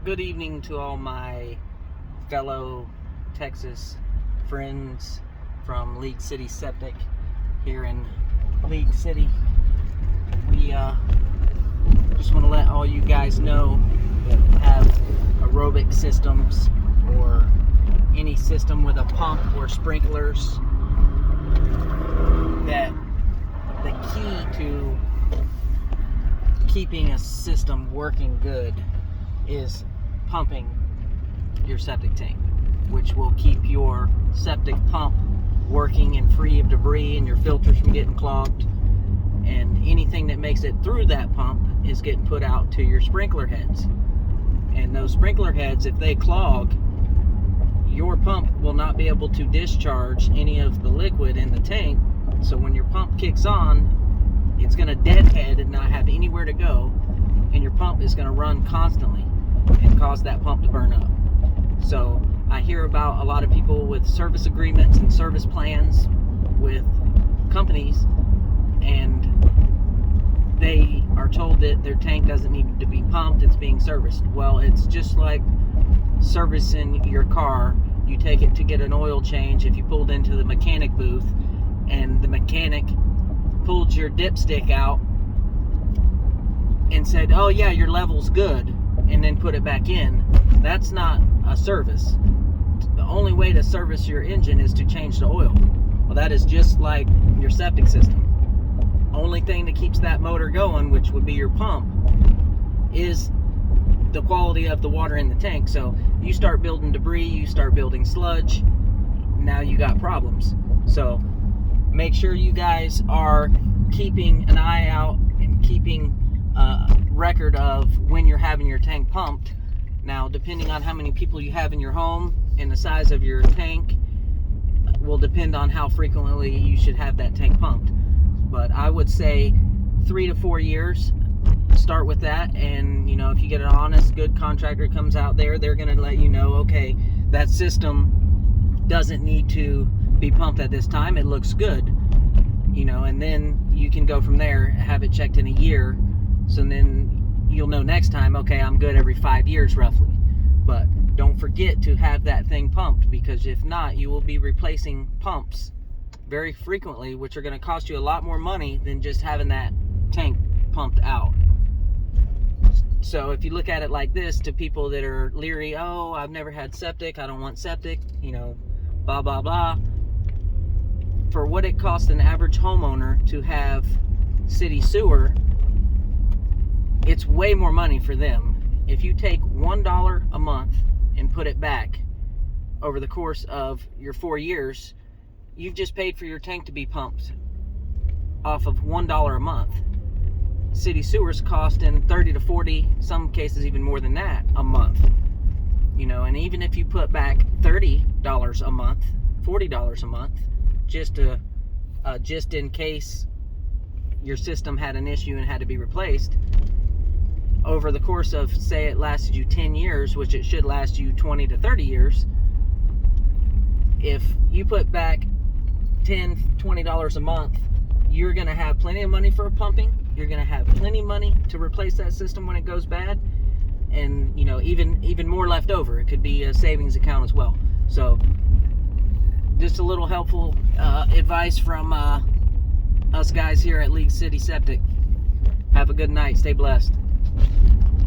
Good evening to all my fellow Texas friends from League City Septic here in League City. We just want to let all you guys know that have aerobic systems or any system with a pump or sprinklers, that the key to keeping a system working good is pumping your septic tank, which will keep your septic pump working and free of debris and your filters from getting clogged, and anything that makes it through that pump is getting put out to your sprinkler heads. And those sprinkler heads, if they clog, your pump will not be able to discharge any of the liquid in the tank. So when your pump kicks on, it's going to deadhead and not have anywhere to go, and your pump is going to run constantly and cause that pump to burn up. So I hear about a lot of people with service agreements and service plans with companies, and they are told that their tank doesn't need to be pumped, it's being serviced. Well, it's just like servicing your car. You take it to get an oil change. If you pulled into the mechanic booth and the mechanic pulled your dipstick out and said, "Oh yeah, your level's good," and then put it back in, that's not a service. The only way to service your engine is to change the oil. Well, that is just like your septic system. Only thing that keeps that motor going, which would be your pump, is the quality of the water in the tank. So you start building debris, you start building sludge, now you got problems. So make sure you guys are keeping an eye out and keeping record of when you're having your tank pumped. Now, depending on how many people you have in your home and the size of your tank will depend on how frequently you should have that tank pumped. But I would say 3 to 4 years, start with that. And if you get an honest, good contractor comes out there, they're going to let you know, okay, that system doesn't need to be pumped at this time, it looks good, and then you can go from there, have it checked in a year, so then you'll know next time, okay, I'm good every 5 years roughly. But don't forget to have that thing pumped, because if not, you will be replacing pumps very frequently, which are going to cost you a lot more money than just having that tank pumped out. So if you look at it like this, to people that are leery, oh, I've never had septic, I don't want septic, blah blah blah, for what it costs an average homeowner to have city sewer, it's way more money for them. If you take $1 a month and put it back over the course of your 4 years, you've just paid for your tank to be pumped off of $1 a month. City sewers costing 30 to 40, some cases even more than that, a month. And even if you put back $30 a month, $40 a month, just in case your system had an issue and had to be replaced, over the course of, say it lasted you 10 years, which it should last you 20 to 30 years, if you put back $10, $20 a month, you're going to have plenty of money for pumping, you're going to have plenty of money to replace that system when it goes bad, and even more left over. It could be a savings account as well. So just a little helpful advice from us guys here at League City Septic. Have a good night. Stay blessed.